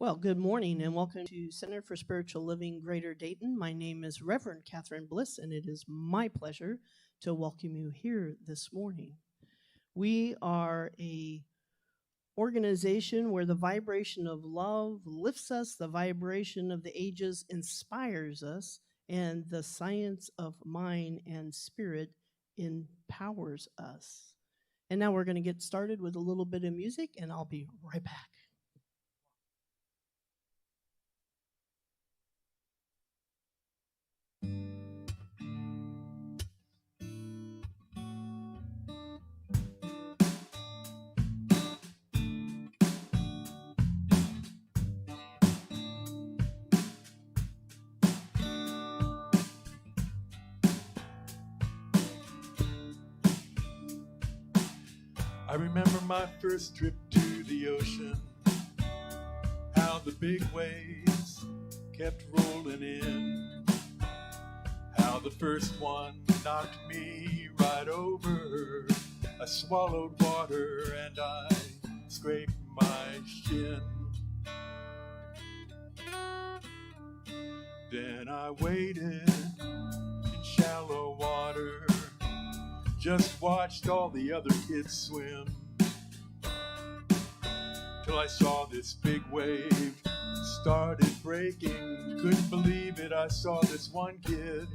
Well, good morning and welcome to Center for Spiritual Living Greater Dayton. My name is Reverend Catherine Bliss, and it is my pleasure to welcome you here this morning. We are a organization where the vibration of love lifts us, the vibration of the ages inspires us, and the science of mind and spirit empowers us. And now we're going to get started with a little bit of music, and I'll be right back. I remember my first trip to the ocean, how the big waves kept rolling in, how the first one knocked me right over. I swallowed water and I scraped my shin. Then I waited in shallow water, just watched all the other kids swim, till I saw this big wave started breaking. Couldn't believe it, I saw this one kid,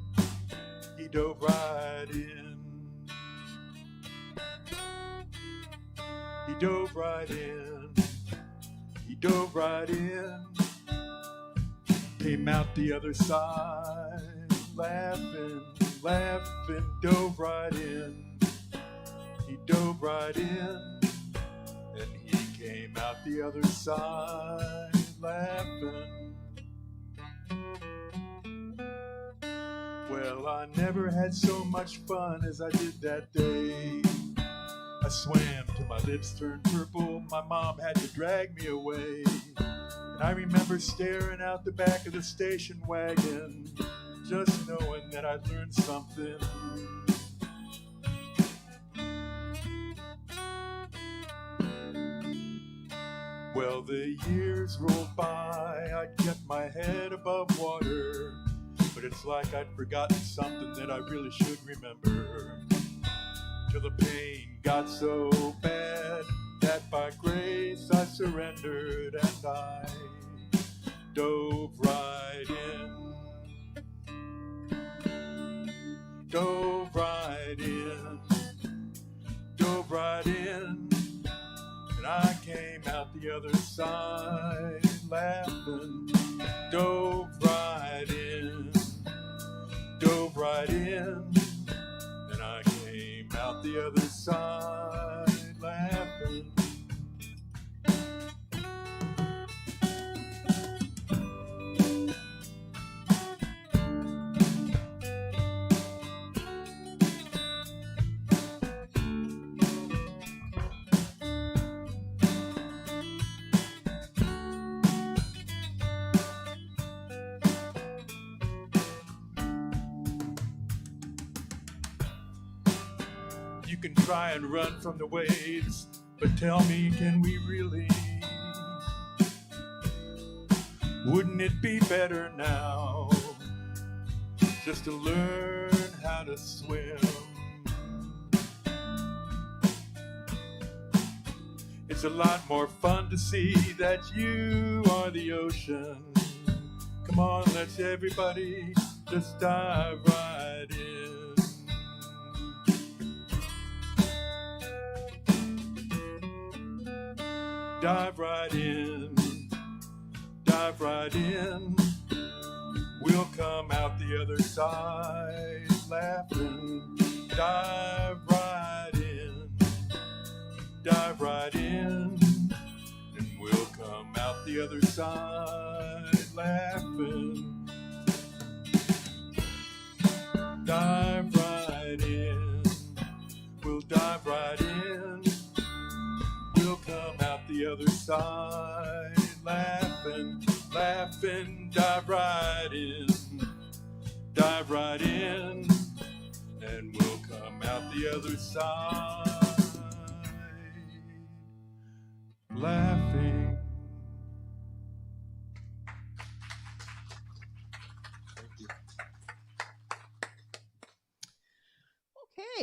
he dove right in. He dove right in. He dove right in. Came out the other side, laughing, laughing, dove right in. He dove right in, and he came out the other side, laughing. Well, I never had so much fun as I did that day. I swam till my lips turned purple, my mom had to drag me away. And I remember staring out the back of the station wagon, just knowing that I'd learned something. Well, the years rolled by, I'd kept my head above water, but it's like I'd forgotten something that I really should remember. Till the pain got so bad that by grace I surrendered and I dove right in. Dove right in. Dove right in. And I came out the other side laughing. Dove right in. Dove right in. And I came out the other side laughing. You can try and run from the waves, but tell me, can we really? Wouldn't it be better now just to learn how to swim? It's a lot more fun to see that you are the ocean. Come on, let's everybody just dive right in. Dive right in, dive right in. We'll come out the other side laughing. Dive right in, dive right in. And we'll come out the other side laughing. Dive right in, we'll dive right in. We'll come out the other side laughing, laughing, dive right in, dive right in, and we'll come out the other side laughing.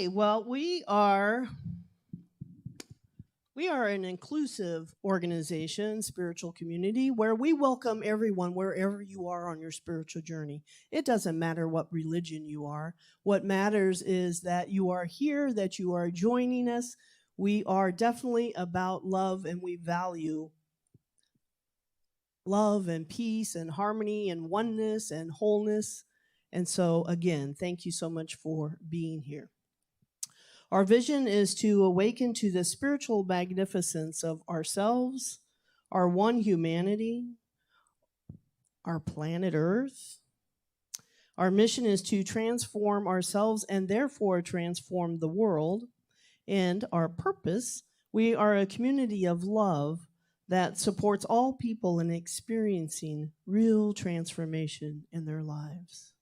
Okay, well, we are an inclusive organization, spiritual community, where we welcome everyone wherever you are on your spiritual journey. It doesn't matter what religion you are. What matters is that you are here, that you are joining us. We are definitely about love, and we value love and peace and harmony and oneness and wholeness. And so, again, thank you so much for being here. Our vision is to awaken to the spiritual magnificence of ourselves, our one humanity, our planet Earth. Our mission is to transform ourselves and therefore transform the world. And our purpose, we are a community of love that supports all people in experiencing real transformation in their lives.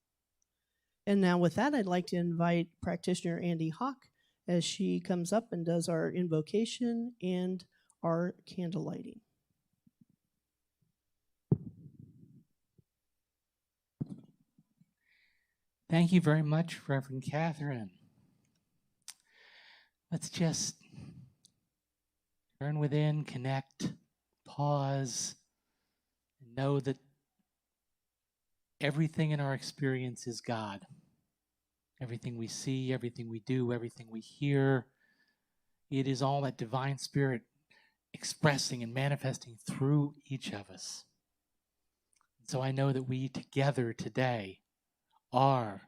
And now, with that, I'd like to invite practitioner Andy Hawk as she comes up and does our invocation and our candle lighting. Thank you very much, Reverend Catherine. Let's just turn within, connect, pause, and know that everything in our experience is God. Everything we see, everything we do, everything we hear, it is all that divine spirit expressing and manifesting through each of us. So I know that we together today are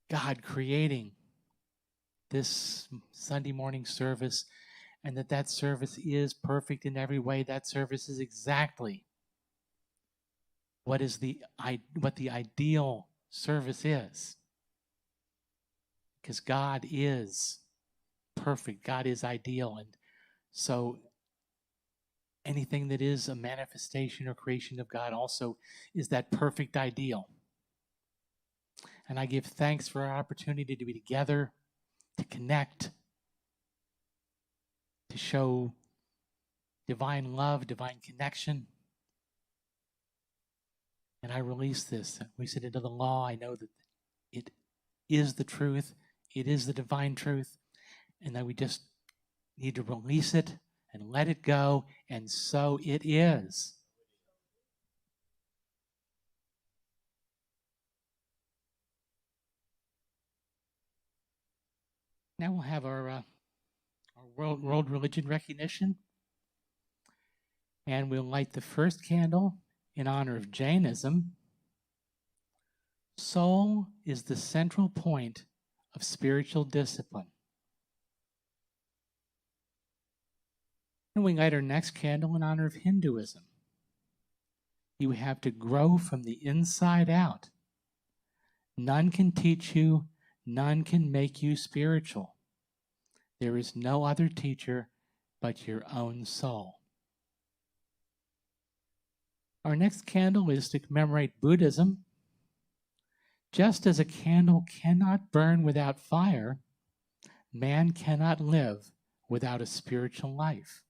God creating this Sunday morning service, and that service is perfect in every way. That service is exactly what the ideal service is. Because God is perfect. God is ideal. And so anything that is a manifestation or creation of God also is that perfect ideal. And I give thanks for our opportunity to be together, to connect, to show divine love, divine connection. And I release this. We sit into the law. I know that it is the truth. It is the divine truth. And that we just need to release it and let it go. And so it is. Now we'll have our world religion recognition. And we'll light the first candle in honor of Jainism. Soul is the central point of spiritual discipline. And we light our next candle in honor of Hinduism. You have to grow from the inside out. None can teach you, none can make you spiritual. There is no other teacher but your own soul. Our next candle is to commemorate Buddhism. Just as a candle cannot burn without fire, man cannot live without a spiritual life.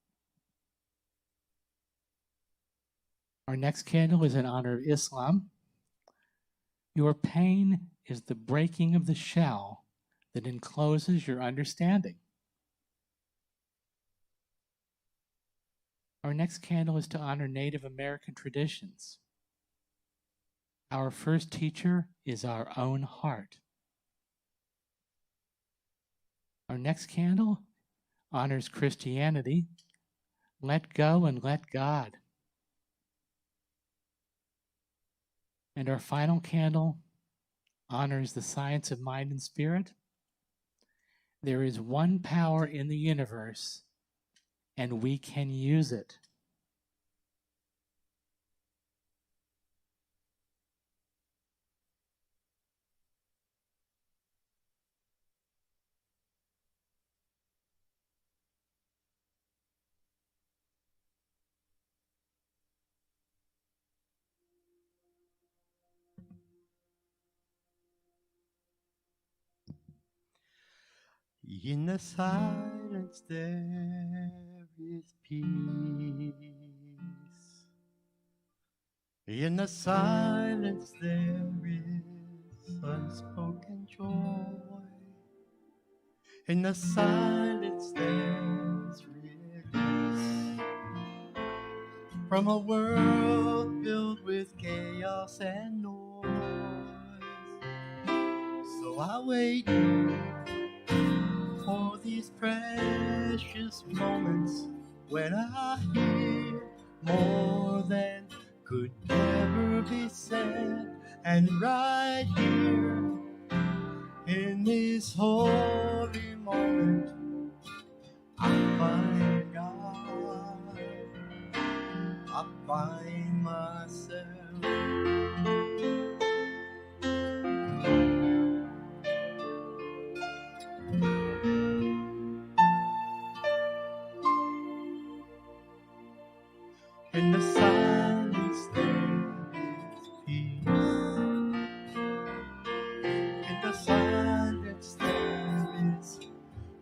Our next candle is in honor of Islam. Your pain is the breaking of the shell that encloses your understanding. Our next candle is to honor Native American traditions. Our first teacher is our own heart. Our next candle honors Christianity. Let go and let God. And our final candle honors the science of mind and spirit. There is one power in the universe, and we can use it. In the silence there is peace. In the silence there is unspoken joy. In the silence there's release from a world filled with chaos and noise. So I wait for these precious moments when I hear more than could ever be said. And right here in this holy moment, I find God, I find myself. In the silence there is peace. In the silence there is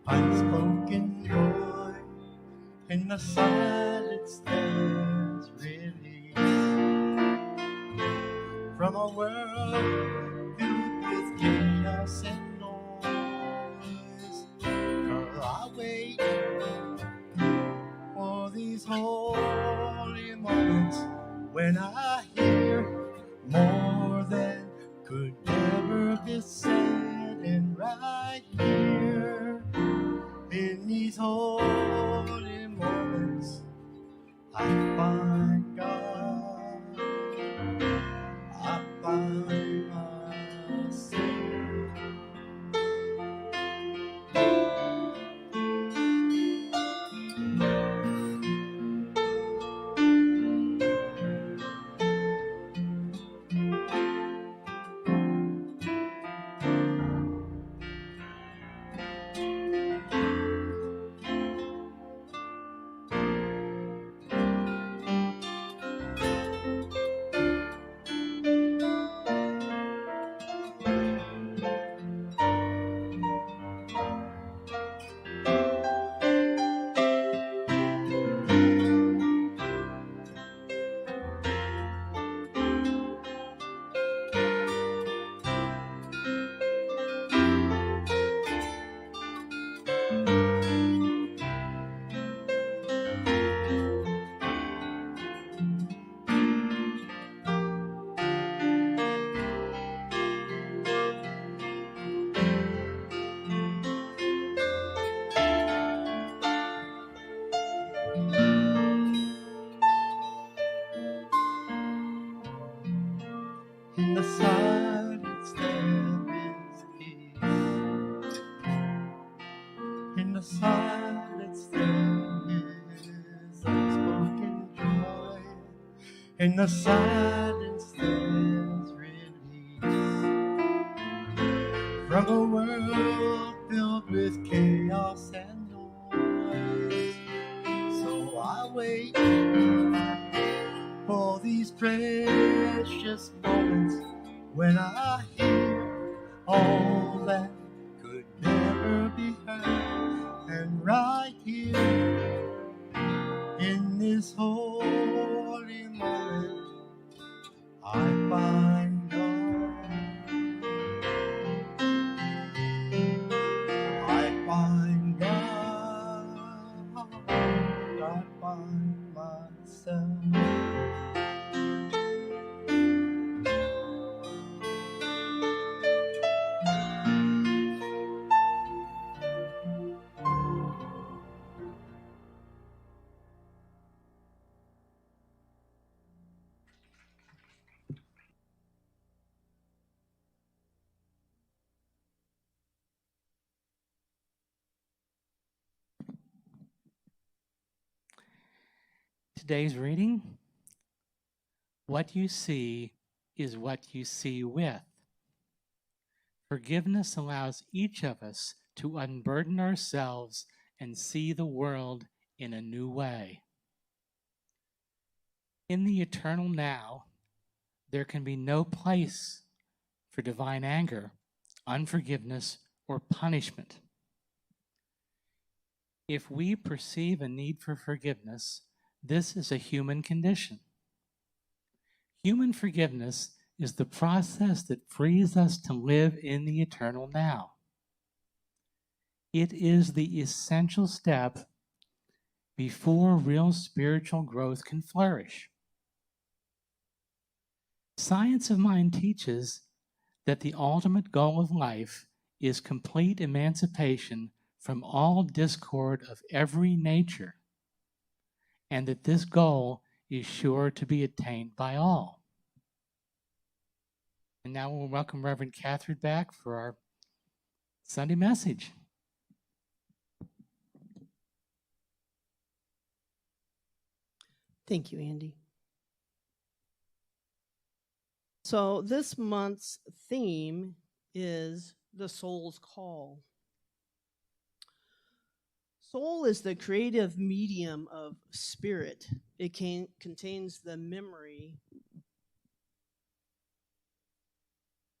unspoken joy. In the silence there's release from a world filled with chaos and noise. For I wait for these holy moments when I hear more than could ever be said. And right here in these holy moments, I find God, I find myself. In the silence there is peace. In the silence there is unspoken joy. In the silence there's release from a world filled with chaos and noise. So I wait for these precious moments when I hear all that could never be heard. And right here in this holy moment, I find God, I find God, I find myself. Today's reading, what you see is what you see with. Forgiveness allows each of us to unburden ourselves and see the world in a new way. In the eternal now, there can be no place for divine anger, unforgiveness, or punishment. If we perceive a need for forgiveness, this is a human condition. Human forgiveness is the process that frees us to live in the eternal now. It is the essential step before real spiritual growth can flourish. Science of Mind teaches that the ultimate goal of life is complete emancipation from all discord of every nature, and that this goal is sure to be attained by all. And now we'll welcome Reverend Catherine back for our Sunday message. Thank you, Andy. So this month's theme is the soul's call. Soul is the creative medium of spirit. It contains the memory.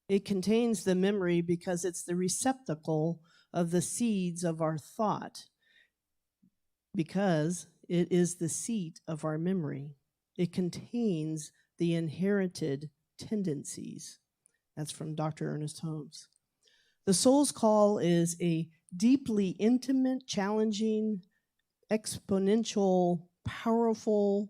It contains the memory because it's the receptacle of the seeds of our thought, because it is the seat of our memory. It contains the inherited tendencies. That's from Dr. Ernest Holmes. The soul's call is a deeply intimate, challenging, exponential, powerful,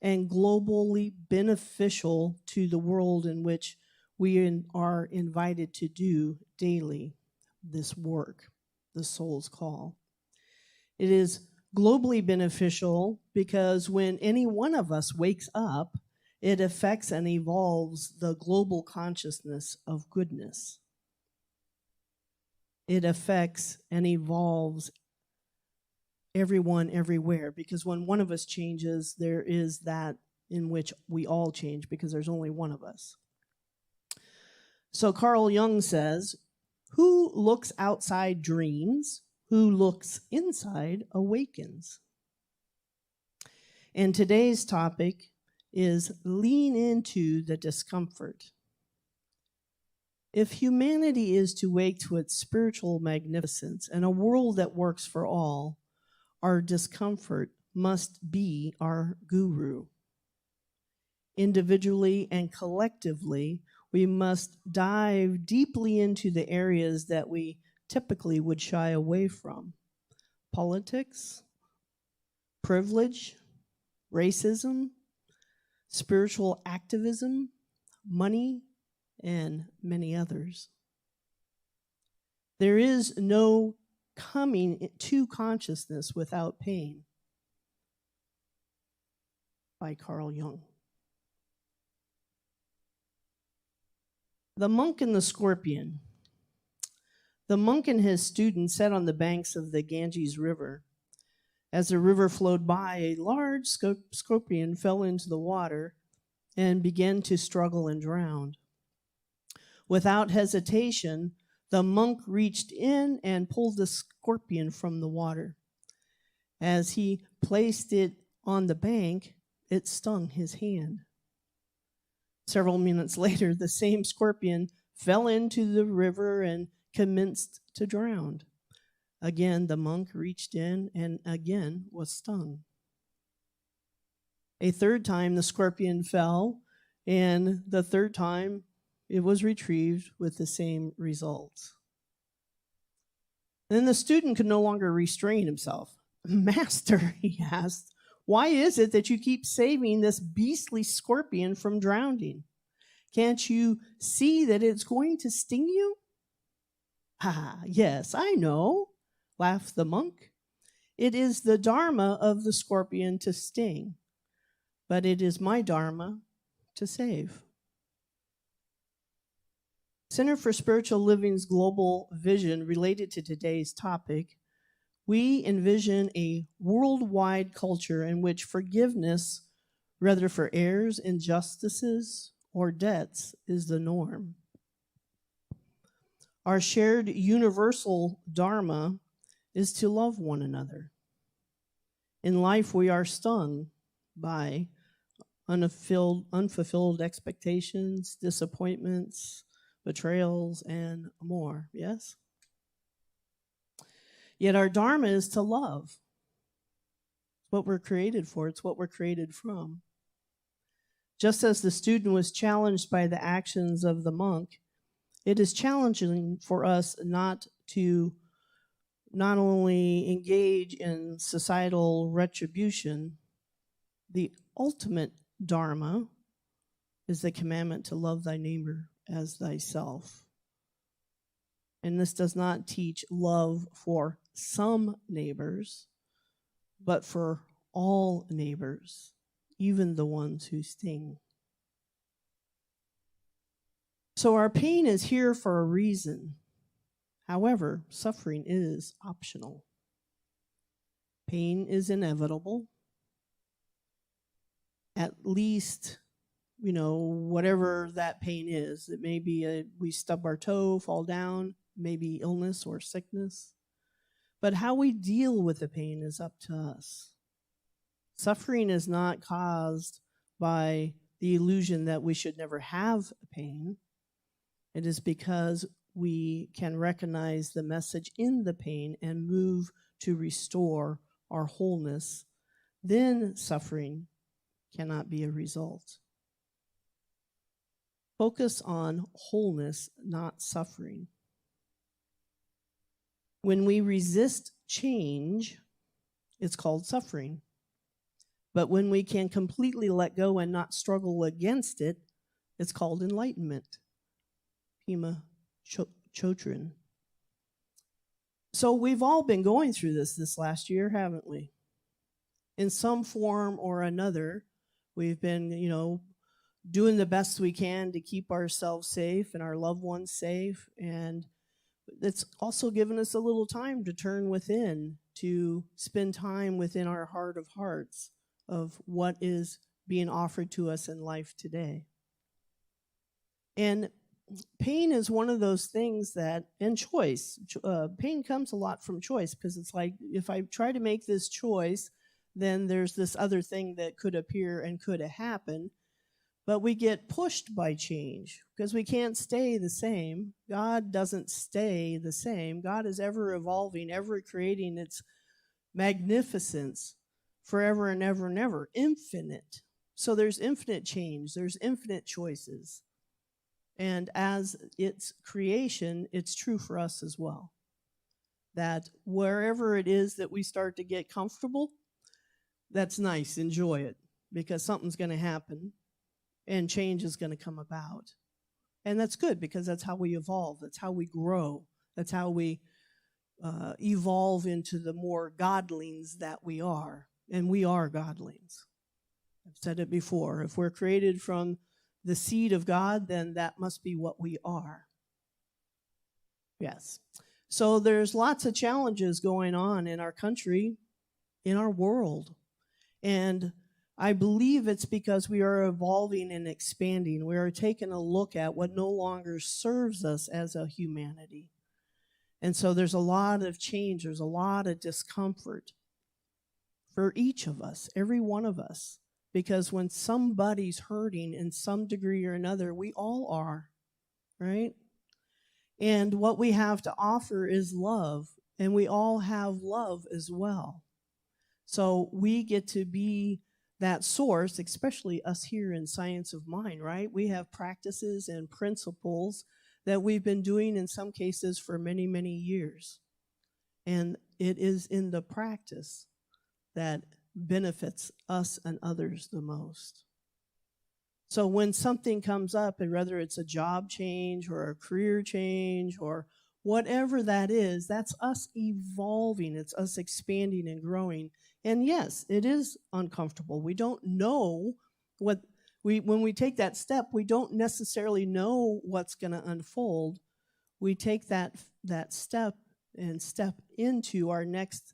and globally beneficial to the world in which we are invited to do daily this work, the soul's call. It is globally beneficial because when any one of us wakes up, it affects and evolves the global consciousness of goodness. It affects and evolves everyone everywhere, because when one of us changes, there is that in which we all change, because there's only one of us. So Carl Jung says, "Who looks outside dreams, who looks inside awakens." And today's topic is lean into the discomfort. If humanity is to wake to its spiritual magnificence and a world that works for all, our discomfort must be our guru. Individually and collectively, we must dive deeply into the areas that we typically would shy away from: politics, privilege, racism, spiritual activism, money, and many others. There is no coming to consciousness without pain, by Carl Jung. The monk and the scorpion. The monk and his student sat on the banks of the Ganges River. As the river flowed by, a large scorpion fell into the water and began to struggle and drown. Without hesitation, the monk reached in and pulled the scorpion from the water. As he placed it on the bank, it stung his hand. Several minutes later, the same scorpion fell into the river and commenced to drown. Again, the monk reached in and again was stung. A third time, the scorpion fell, and the third time, it was retrieved with the same results. Then the student could no longer restrain himself. "Master," he asked, "why is it that you keep saving this beastly scorpion from drowning? Can't you see that it's going to sting you?" "Ah, yes, I know," laughed the monk. "It is the dharma of the scorpion to sting, but it is my dharma to save." Center for Spiritual Living's global vision related to today's topic, we envision a worldwide culture in which forgiveness, whether for errors, injustices, or debts, is the norm. Our shared universal dharma is to love one another. In life, we are stung by unfulfilled expectations, disappointments, betrayals, and more, yes? Yet our dharma is to love. It's what we're created for. It's what we're created from. Just as the student was challenged by the actions of the monk, it is challenging for us not to not only engage in societal retribution, the ultimate dharma is the commandment to love thy neighbor as thyself. And this does not teach love for some neighbors, but for all neighbors, even the ones who sting. So our pain is here for a reason. However, suffering is optional. Pain is inevitable. At least, whatever that pain is. It may be we stub our toe, fall down, maybe illness or sickness. But how we deal with the pain is up to us. Suffering is not caused by the illusion that we should never have pain. It is because we can recognize the message in the pain and move to restore our wholeness. Then suffering cannot be a result. Focus on wholeness, not suffering. When we resist change, it's called suffering. But when we can completely let go and not struggle against it, it's called enlightenment. Pema Chodron. So we've all been going through this last year, haven't we? In some form or another, we've been, doing the best we can to keep ourselves safe and our loved ones safe. And it's also given us a little time to turn within, to spend time within our heart of hearts of what is being offered to us in life today. And pain is one of those things that, and choice, pain comes a lot from choice, because it's like, if I try to make this choice, then there's this other thing that could appear and could happen. But we get pushed by change because we can't stay the same. God doesn't stay the same. God is ever evolving, ever creating its magnificence forever and ever and ever, infinite. So there's infinite change, there's infinite choices. And as its creation, it's true for us as well. That wherever it is that we start to get comfortable, that's nice, enjoy it, because something's going to happen and change is going to come about. And that's good, because that's how we evolve, that's how we grow, that's how we evolve into the more godlings that we are. And we are godlings. I've said it before. If we're created from the seed of God, then that must be what we are. Yes. So there's lots of challenges going on in our country, in our world. And I believe it's because we are evolving and expanding. We are taking a look at what no longer serves us as a humanity. And so there's a lot of change. There's a lot of discomfort for each of us, every one of us. Because when somebody's hurting in some degree or another, we all are, right? And what we have to offer is love, and we all have love as well. So we get to be that source, especially us here in Science of Mind, right? We have practices and principles that we've been doing in some cases for many, many years. And it is in the practice that benefits us and others the most. So when something comes up, and whether it's a job change or a career change or whatever that is, that's us evolving. It's us expanding and growing. And yes, it is uncomfortable. We don't know when we take that step, we don't necessarily know what's going to unfold. We take that step and step into our next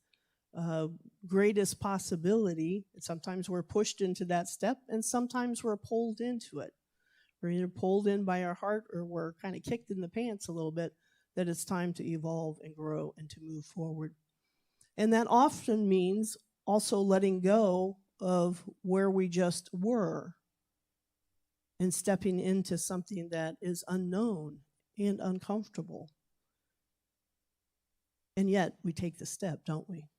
greatest possibility. And sometimes we're pushed into that step, and sometimes we're pulled into it. We're either pulled in by our heart, or we're kind of kicked in the pants a little bit, that it's time to evolve and grow and to move forward. And that often means also letting go of where we just were and stepping into something that is unknown and uncomfortable. And yet we take the step, don't we?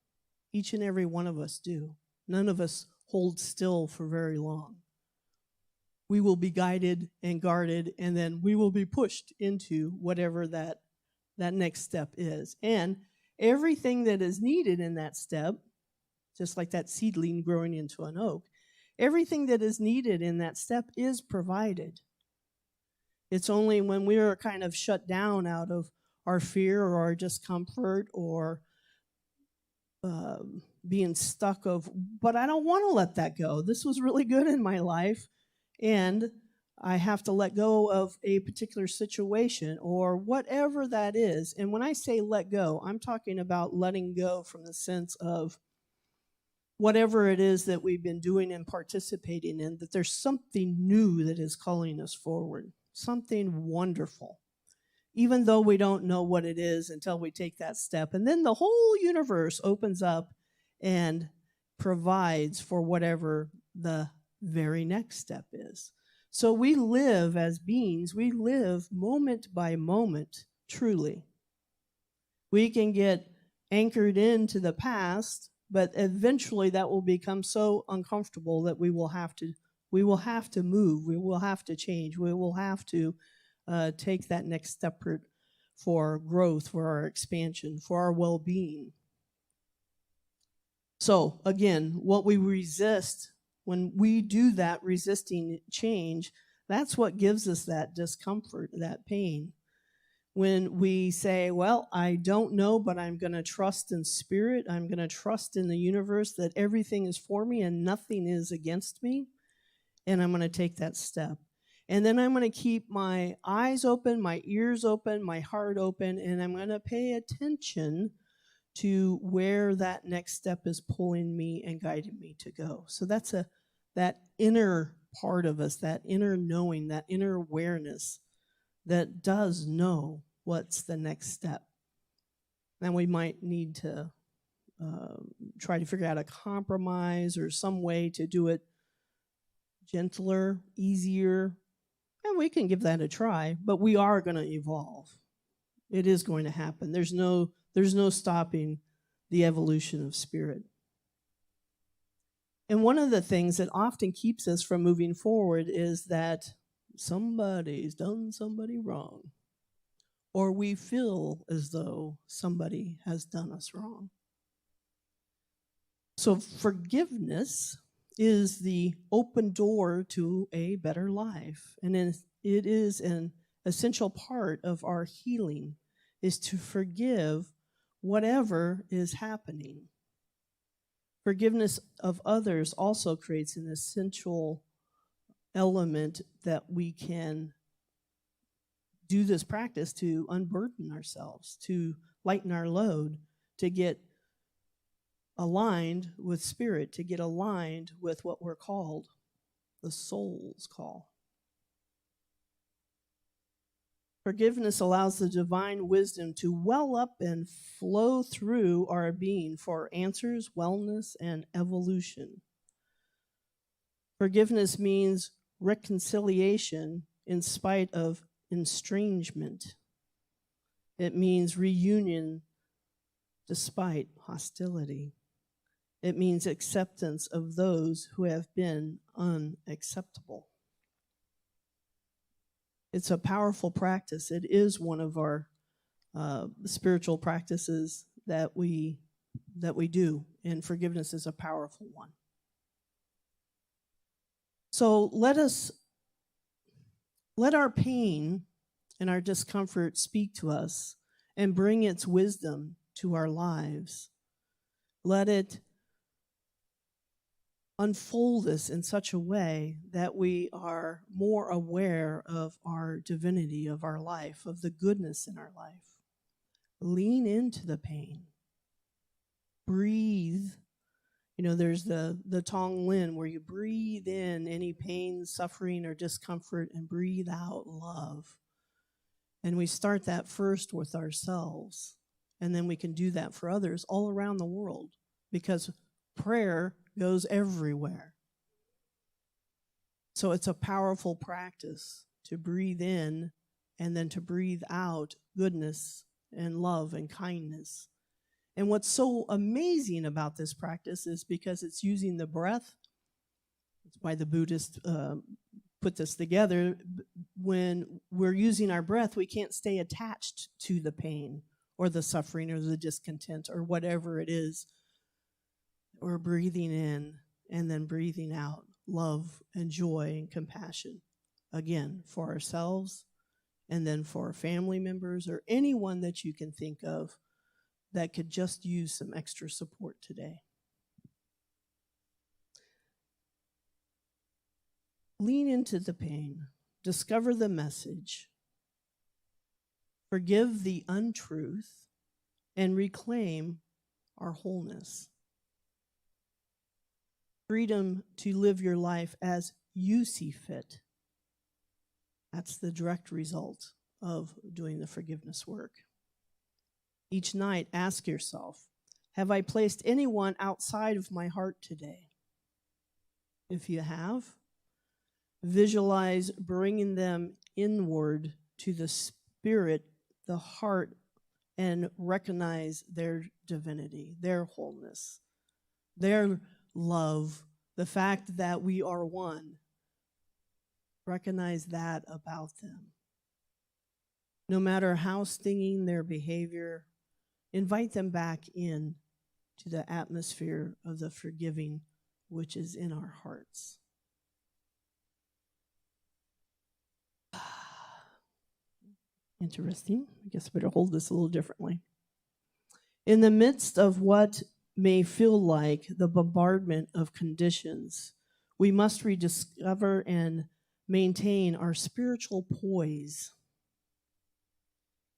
Each and every one of us do. None of us hold still for very long. We will be guided and guarded, and then we will be pushed into whatever that next step is. And everything that is needed in that step, just like that seedling growing into an oak, everything that is needed in that step is provided. It's only when we are kind of shut down out of our fear or our discomfort or being stuck of, but I don't want to let that go. This was really good in my life, and I have to let go of a particular situation or whatever that is. And when I say let go, I'm talking about letting go from the sense of whatever it is that we've been doing and participating in, that there's something new that is calling us forward, something wonderful, even though we don't know what it is until we take that step. And then the whole universe opens up and provides for whatever the very next step is. So we live as beings, we live moment by moment, truly. We can get anchored into the past, but eventually that will become so uncomfortable that we will have to move, we will have to change, we will have to take that next step for growth, for our expansion, for our well-being. So again, what we resist, when we do that resisting change, that's what gives us that discomfort, that pain. When we say, well, I don't know, but I'm going to trust in spirit, I'm going to trust in the universe that everything is for me and nothing is against me, and I'm going to take that step. And then I'm going to keep my eyes open, my ears open, my heart open, and I'm going to pay attention to where that next step is pulling me and guiding me to go. So that's that inner part of us, that inner knowing, that inner awareness that does know what's the next step. And we might need to try to figure out a compromise or some way to do it gentler, easier, and we can give that a try, but we are going to evolve. It is going to happen. There's no stopping the evolution of spirit. And one of the things that often keeps us from moving forward is that somebody's done somebody wrong, or we feel as though somebody has done us wrong. So forgiveness is the open door to a better life. And it is an essential part of our healing, is to forgive whatever is happening. Forgiveness of others also creates an essential element that we can do this practice to unburden ourselves, to lighten our load, to get aligned with spirit, to get aligned with what we're called, the soul's call. Forgiveness allows the divine wisdom to well up and flow through our being for answers, wellness, and evolution. Forgiveness means reconciliation in spite of estrangement. It means reunion despite hostility. It means acceptance of those who have been unacceptable. It's a powerful practice. It is one of our spiritual practices that we do, and forgiveness is a powerful one. So let our pain and our discomfort speak to us and bring its wisdom to our lives. Let it unfold us in such a way that we are more aware of our divinity, of our life, of the goodness in our life. Lean into the pain. Breathe. You know, there's the Tong Lin, where you breathe in any pain, suffering, or discomfort and breathe out love. And we start that first with ourselves, and then we can do that for others all around the world, because prayer goes everywhere. So it's a powerful practice to breathe in and then to breathe out goodness and love and kindness. And what's so amazing about this practice is because it's using the breath. It's why the Buddhists put this together. When we're using our breath, we can't stay attached to the pain or the suffering or the discontent or whatever it is. We're breathing in and then breathing out love and joy and compassion, again, for ourselves and then for our family members or anyone that you can think of that could just use some extra support today. Lean into the pain, discover the message, forgive the untruth, and reclaim our wholeness. Freedom to live your life as you see fit. That's the direct result of doing the forgiveness work. Each night, ask yourself, have I placed anyone outside of my heart today? If you have, visualize bringing them inward to the spirit, the heart, and recognize their divinity, their wholeness, their love, the fact that we are one. Recognize that about them. No matter how stinging their behavior, invite them back in to the atmosphere of the forgiving which is in our hearts. Interesting. I guess I better hold this a little differently. In the midst of what may feel like the bombardment of conditions, we must rediscover and maintain our spiritual poise.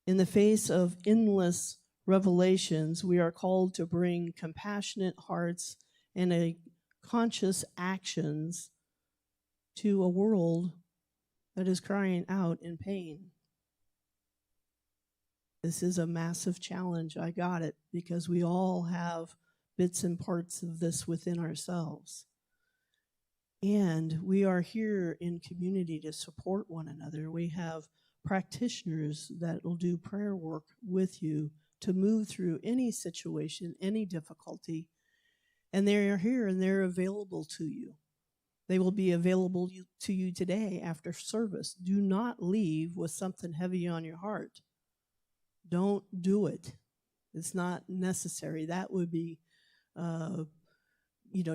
In the face of endless revelations, we are called to bring compassionate hearts and a conscious actions to a world that is crying out in pain. This is a massive challenge. I got it, because we all have bits and parts of this within ourselves. And we are here in community to support one another. We have practitioners that will do prayer work with you to move through any situation, any difficulty. And they are here and they're available to you. They will be available to you today after service. Do not leave with something heavy on your heart. Don't do it. It's not necessary. That would be,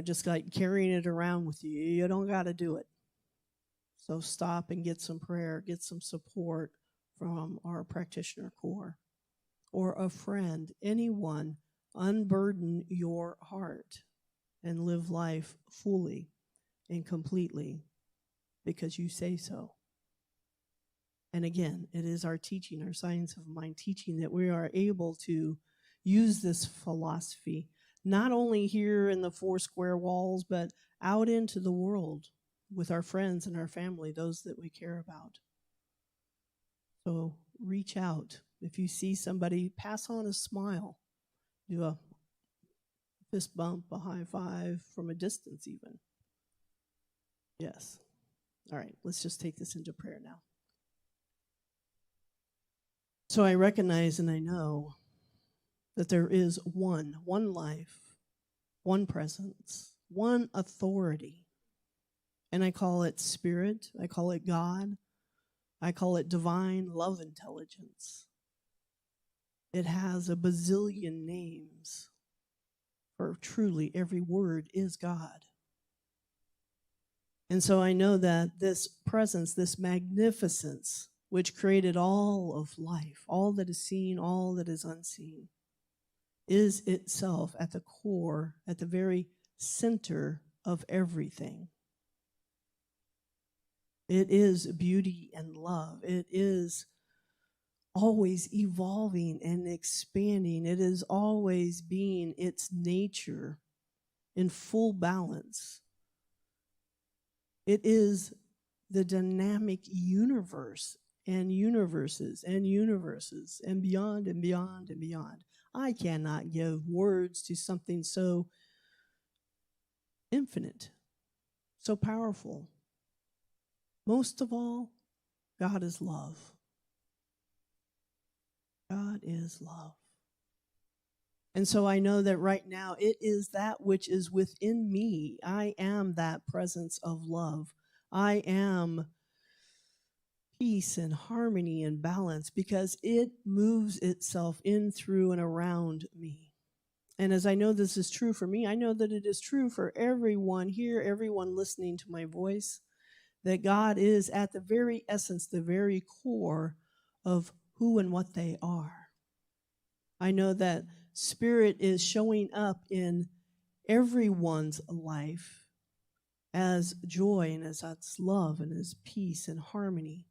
just like carrying it around with you. You don't got to do it. So stop and get some prayer, get some support from our practitioner corps or a friend, anyone. Unburden your heart and live life fully and completely because you say so. And again, it is our teaching, our Science of Mind teaching, that we are able to use this philosophy, not only here in the four square walls, but out into the world with our friends and our family, those that we care about. So reach out. If you see somebody, pass on a smile. Do a fist bump, a high five from a distance even. Yes. All right, let's just take this into prayer now. So I recognize and I know that there is one life, one presence, one authority. And I call it Spirit, I call it God, I call it divine love intelligence. It has a bazillion names, for truly every word is God. And so I know that this presence, this magnificence, which created all of life, all that is seen, all that is unseen, is itself at the core, at the very center of everything. It is beauty and love. It is always evolving and expanding. It is always being its nature in full balance. It is the dynamic universe and universes and universes and beyond and beyond and beyond. I cannot give words to something so infinite, so powerful. Most of all, God is love. God is love. And so I know that right now it is that which is within me. I am that presence of love. I am peace and harmony and balance, because it moves itself in, through, and around me. And as I know this is true for me, I know that it is true for everyone here, everyone listening to my voice, that God is at the very essence, the very core of who and what they are. I know that Spirit is showing up in everyone's life as joy and as love and as peace and harmony.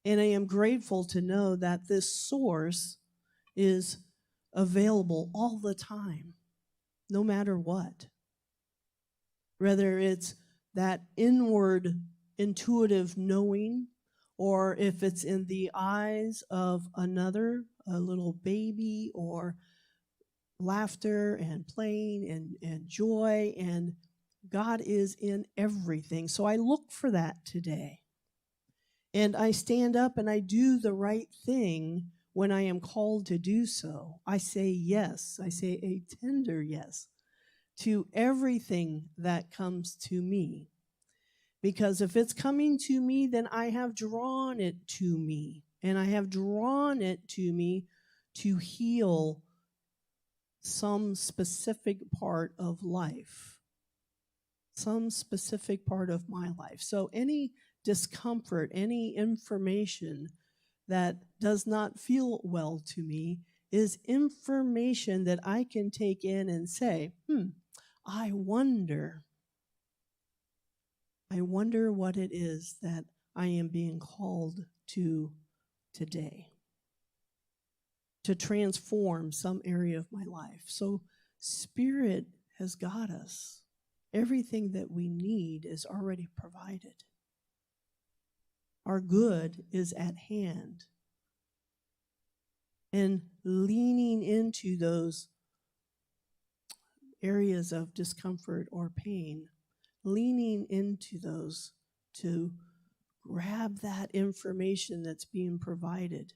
And I am grateful to know that this source is available all the time, no matter what. Whether it's that inward intuitive knowing, or if it's in the eyes of another, a little baby, or laughter and playing and joy, and God is in everything. So I look for that today. And I stand up and I do the right thing when I am called to do so. I say yes. I say a tender yes to everything that comes to me. Because if it's coming to me, then I have drawn it to me. And I have drawn it to me to heal some specific part of life, some specific part of my life. So any discomfort, any information that does not feel well to me is information that I can take in and say, I wonder what it is that I am being called to today, to transform some area of my life. So Spirit has got us. Everything that we need is already provided. Our good is at hand. And leaning into those areas of discomfort or pain, leaning into those to grab that information that's being provided,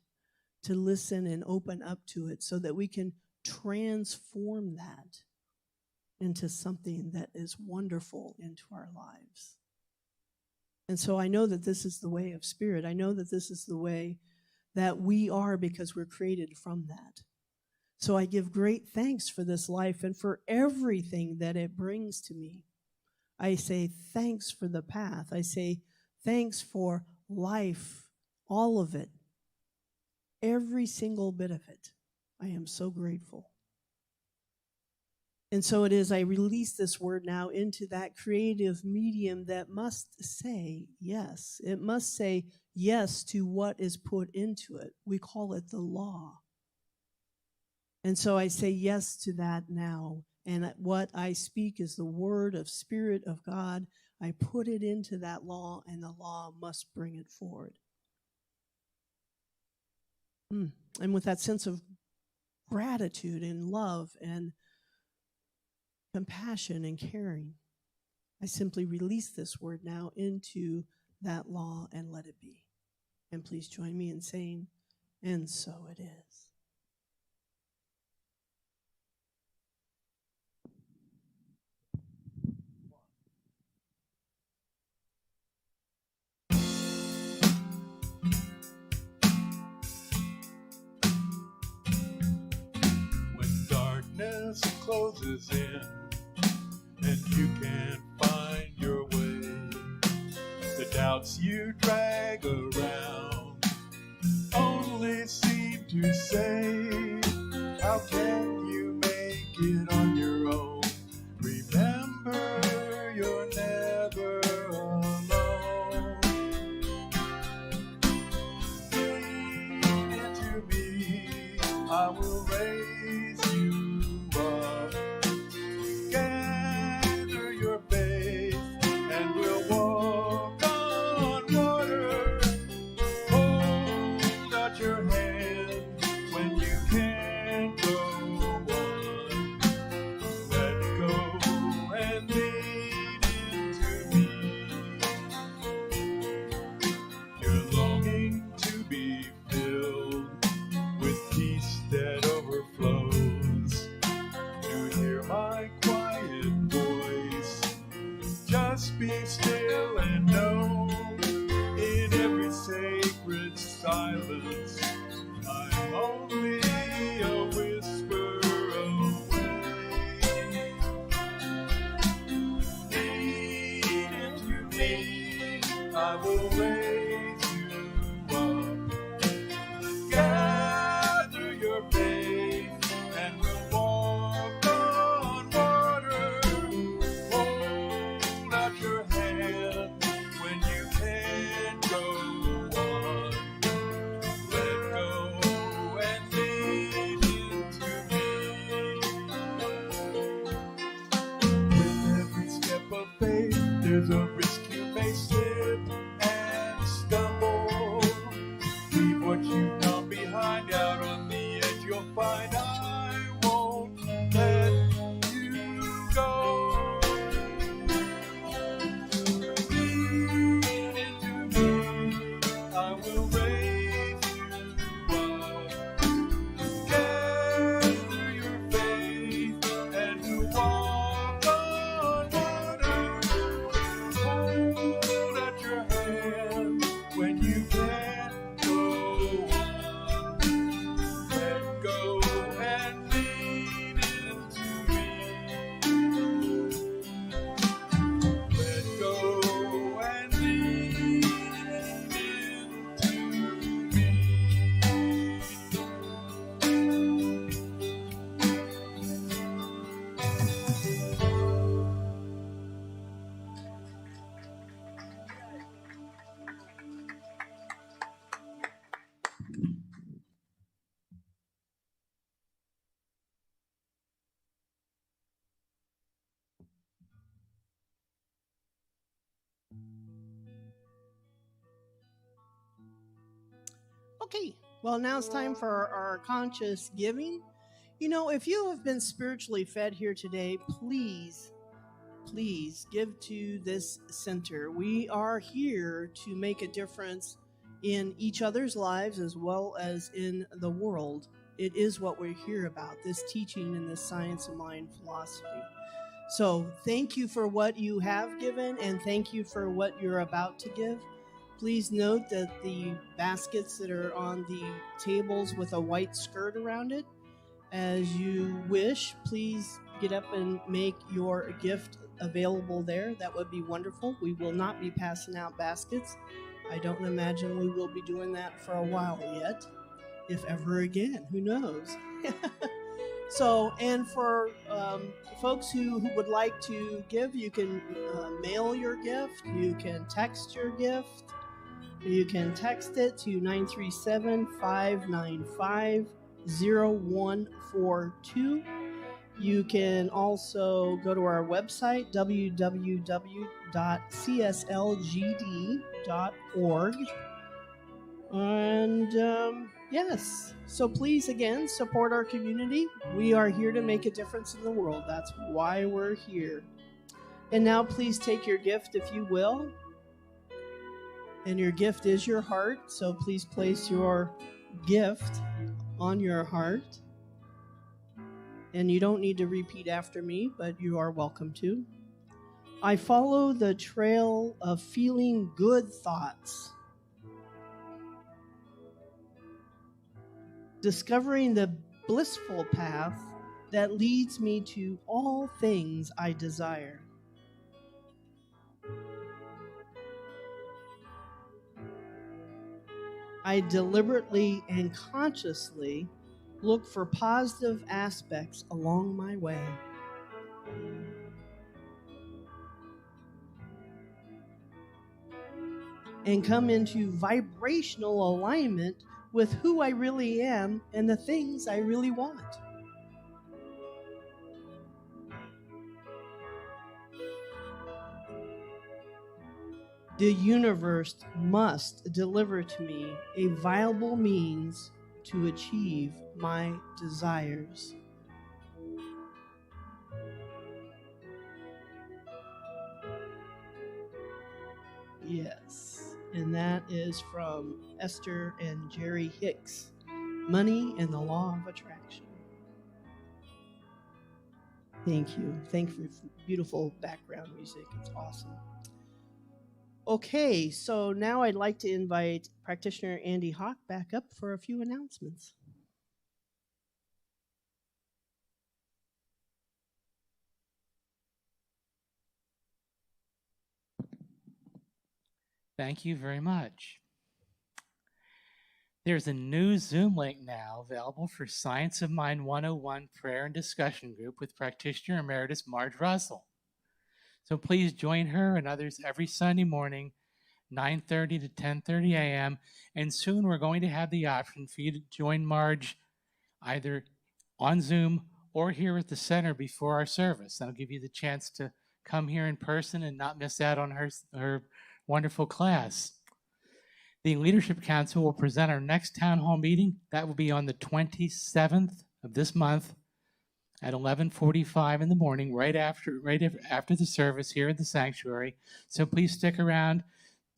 to listen and open up to it so that we can transform that into something that is wonderful into our lives. And so I know that this is the way of Spirit. I know that this is the way that we are, because we're created from that. So I give great thanks for this life and for everything that it brings to me. I say thanks for the path. I say thanks for life, all of it, every single bit of it. I am so grateful. And so it is, I release this word now into that creative medium that must say yes. It must say yes to what is put into it. We call it the law. And so I say yes to that now. And what I speak is the word of Spirit of God. I put it into that law, and the law must bring it forward. And with that sense of gratitude and love and compassion and caring, I simply release this word now into that law and let it be. And please join me in saying, and so it is. When darkness closes in and you can't find your way, the doubts you drag around only seem to say, how can you make it on your own? Remember, you're never alone. Lean into me, I will raise you up. Gather your faith and we'll walk on water. Hold out your hand when you can't go on. Let go and lean into me. You're longing to be filled with peace that overflows. To hear my quiet voice, just be still and know in every say There's a risk you may slip and stumble. Leave what you've done behind, out on the edge you'll find I won't let you go. Lean into me, I will raise you up. Gather your faith and we'll walk on water. Hold out your hand when you can't go on. Let go and lean into me. Let go and lean into me. Okay, well, now it's time for our conscious giving. You know, if you have been spiritually fed here today, please give to this center. We are here to make a difference in each other's lives as well as in the world. It is what we're here about, this teaching and this science of mind philosophy. So thank you for what you have given, and thank you for what you're about to give. Please note that the baskets that are on the tables with a white skirt around it, as you wish, please get up and make your gift available there. That would be wonderful. We will not be passing out baskets. I don't imagine we will be doing that for a while yet, if ever again. Who knows? So, and for folks who would like to give, you can mail your gift. You can text your gift. You can text it to 937-595-0142. You can also go to our website, www.cslgd.org. And yes, so please, again, support our community. We are here to make a difference in the world. That's why we're here. And now please take your gift, if you will. And your gift is your heart, so please place your gift on your heart. And you don't need to repeat after me, but you are welcome to. I follow the trail of feeling good thoughts, discovering the blissful path that leads me to all things I desire. I deliberately and consciously look for positive aspects along my way. And come into vibrational alignment with who I really am and the things I really want. The universe must deliver to me a viable means to achieve my desires. Yes, and that is from Esther and Jerry Hicks, Money and the Law of Attraction. Thank you. Thank you for beautiful background music. It's awesome. Okay, so now I'd like to invite practitioner Andy Hawk back up for a few announcements. Thank you very much. There's a new Zoom link now available for Science of Mind 101 Prayer and Discussion Group with Practitioner Emeritus Marge Russell. So please join her and others every Sunday morning, 9:30 to 10:30 a.m. And soon we're going to have the option for you to join Marge either on Zoom or here at the center before our service. That'll give you the chance to come here in person and not miss out on her wonderful class. The Leadership Council will present our next town hall meeting. That will be on the 27th of this month at 11:45 in the morning, right after the service here at the sanctuary. So please stick around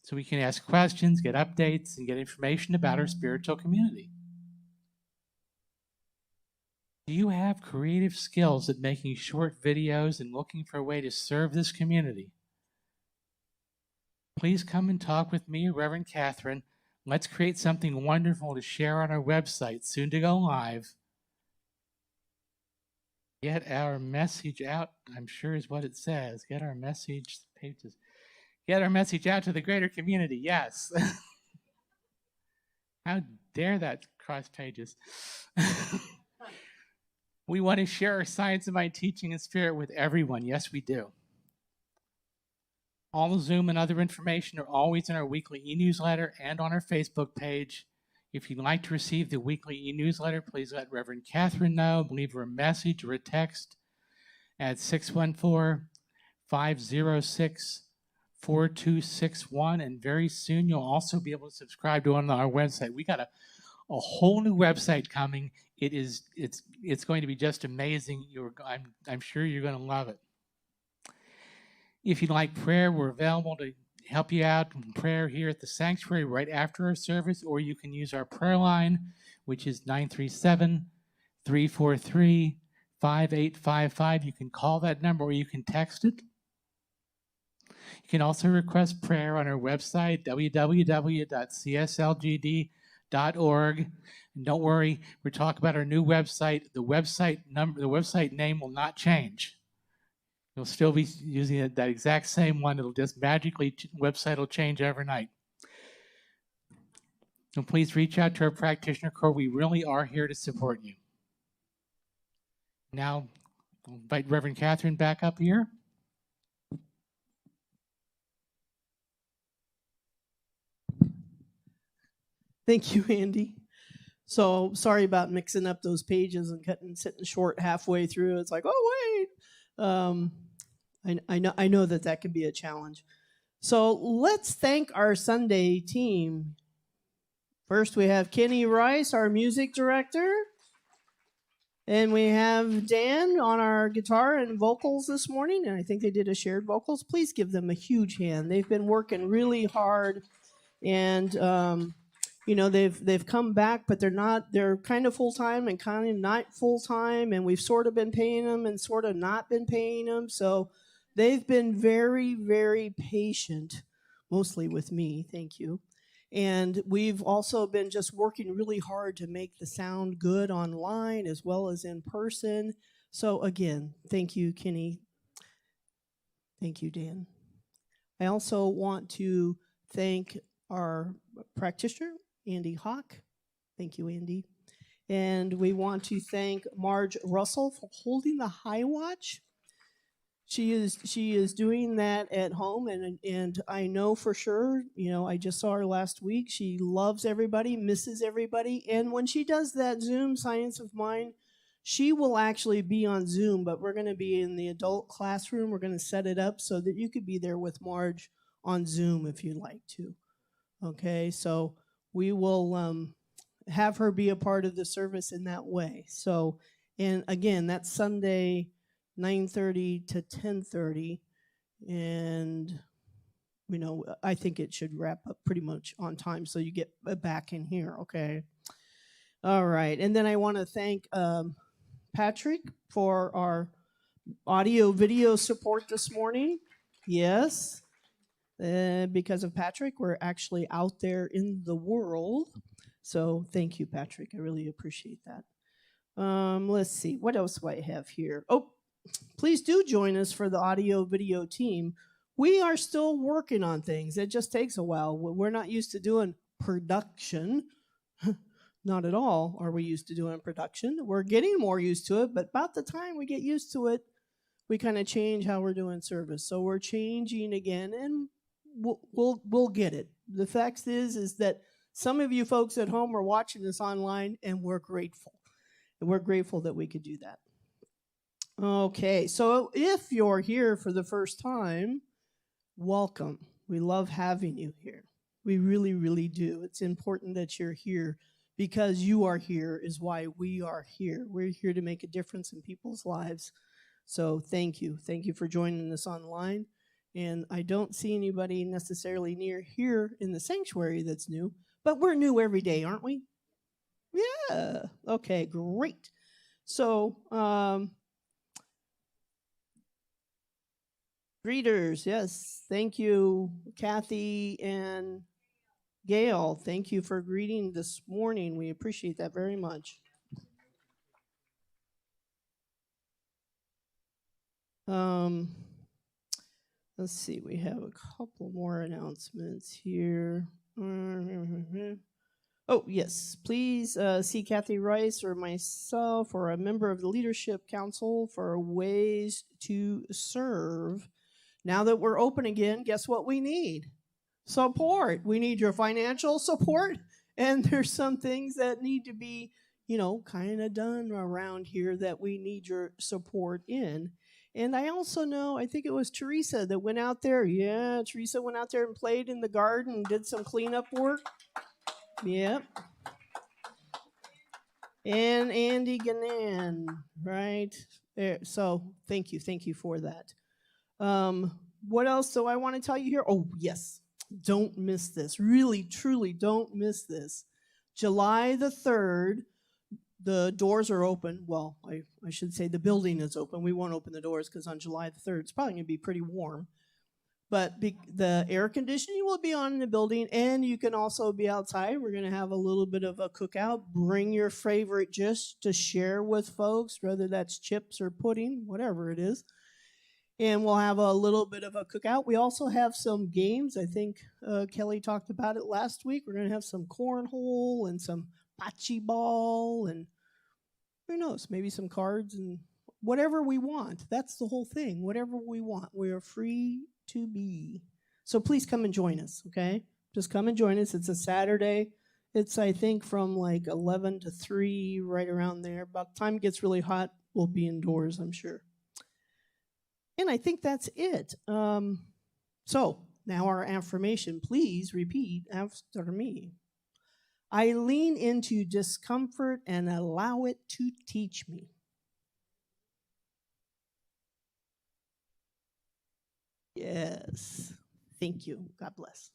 so we can ask questions, get updates, and get information about our spiritual community. Do you have creative skills at making short videos and looking for a way to serve this community? Please come and talk with me, Reverend Catherine. Let's create something wonderful to share on our website, soon to go live. Get our message out, I'm sure is what it says. Get our message pages. Get our message out to the greater community, yes. How dare that cross pages? We want to share our science of mind teaching and spirit with everyone. Yes, we do. All the Zoom and other information are always in our weekly e-newsletter and on our Facebook page. If you'd like to receive the weekly e-newsletter, please let Reverend Catherine know. Leave her a message or a text at 614-506-4261. And very soon you'll also be able to subscribe to on our website. We got a whole new website coming. It's going to be just amazing. I'm sure you're going to love it. If you'd like prayer, we're available to help you out in prayer here at the sanctuary right after our service, or you can use our prayer line, which is 937-343-5855. You can call that number or you can text it. You can also request prayer on our website, www.cslgd.org. And don't worry, we're talking about our new website. The website name will not change. You'll still be using that exact same one. It'll just magically, website will change overnight. So please reach out to our practitioner core. We really are here to support you. Now, I'll invite Reverend Catherine back up here. Thank you, Andy. So sorry about mixing up those pages and sitting short halfway through. It's like, oh, wait. I know that can be a challenge. So let's thank our Sunday team. First, we have Kenny Rice, our music director. And we have Dan on our guitar and vocals this morning. And I think they did a shared vocals. Please give them a huge hand. They've been working really hard. And, they've come back, but they're kind of full-time and kind of not full-time. And we've sort of been paying them and sort of not been paying them. So they've been very, very patient, mostly with me. Thank you. And we've also been just working really hard to make the sound good online as well as in person. So again, thank you, Kenny. Thank you, Dan. I also want to thank our practitioner, Andy Hawk. Thank you, Andy. And we want to thank Marge Russell for holding the high watch. She is doing that at home, and I know for sure, I just saw her last week. She loves everybody, misses everybody, and when she does that Zoom Science of Mind, she will actually be on Zoom, but we're going to be in the adult classroom. We're going to set it up so that you could be there with Marge on Zoom if you'd like to. Okay, so we will have her be a part of the service in that way. So, and again, that's Sunday, 9:30 to 10:30, and I think it should wrap up pretty much on time so you get back in here. Okay, all right. And then I want to thank Patrick for our audio video support this morning. Yes, because of Patrick, we're actually out there in the world. So thank you, Patrick. I really appreciate that. Let's see, what else do I have here? Oh, please do join us for the audio video team. We are still working on things. It just takes a while. We're not used to doing production. Not at all are we used to doing production. We're getting more used to it, but about the time we get used to it, we kind of change how we're doing service. So we're changing again, and we'll get it. The fact is that some of you folks at home are watching this online, and we're grateful. And we're grateful that we could do that. Okay, so if you're here for the first time, welcome. We love having you here. We really, really do. It's important that you're here because you are here is why we are here. We're here to make a difference in people's lives. So thank you. Thank you for joining us online. And I don't see anybody necessarily near here in the sanctuary that's new, but we're new every day, aren't we? Yeah. Okay, great. So, greeters, yes. Thank you, Kathy and Gail. Thank you for greeting this morning. We appreciate that very much. Um, let's see, we have a couple more announcements here. Oh, yes. Please see Kathy Rice or myself or a member of the Leadership Council for ways to serve. Now that we're open again, guess what we need? Support. We need your financial support. And there's some things that need to be, kind of done around here that we need your support in. And I also know, I think it was Teresa that went out there. Yeah, Teresa went out there and played in the garden and did some cleanup work. Yep. And Andy Ganan, right? There. So thank you for that. What else do I want to tell you here? Oh, yes. Don't miss this. Really, truly don't miss this. July the 3rd, the doors are open. Well, I should say the building is open. We won't open the doors because on July the 3rd, it's probably going to be pretty warm. But the air conditioning will be on in the building, and you can also be outside. We're going to have a little bit of a cookout. Bring your favorite just to share with folks, whether that's chips or pudding, whatever it is. And we'll have a little bit of a cookout. We also have some games. I think Kelly talked about it last week. We're going to have some cornhole and some bocce ball and who knows, maybe some cards and whatever we want. That's the whole thing. Whatever we want. We are free to be. So please come and join us, okay? Just come and join us. It's a Saturday. It's, I think, from like 11 to 3, right around there. About the time it gets really hot, we'll be indoors, I'm sure. And I think that's it. So now our affirmation. Please repeat after me. I lean into discomfort and allow it to teach me. Yes. Thank you. God bless.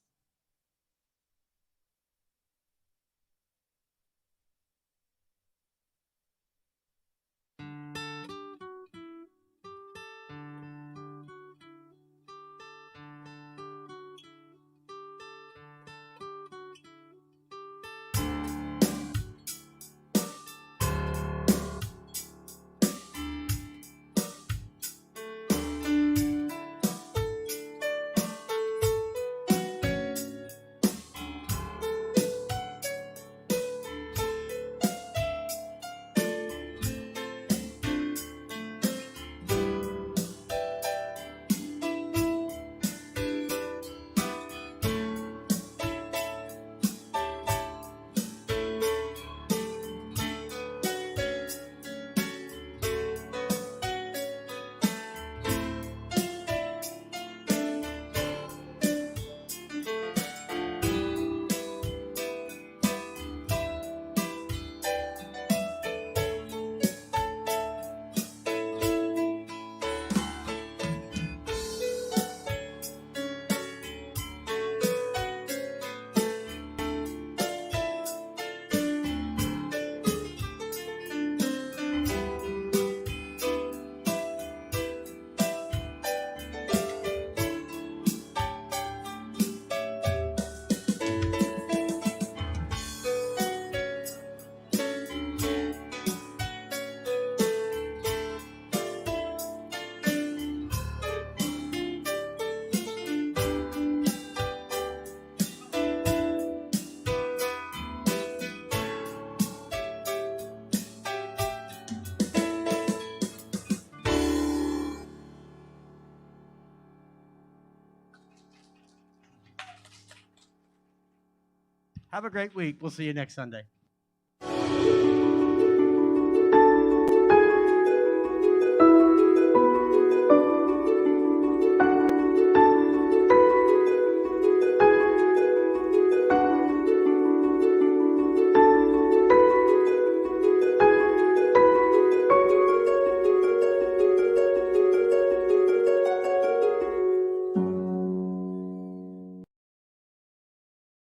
Have a great week. We'll see you next Sunday.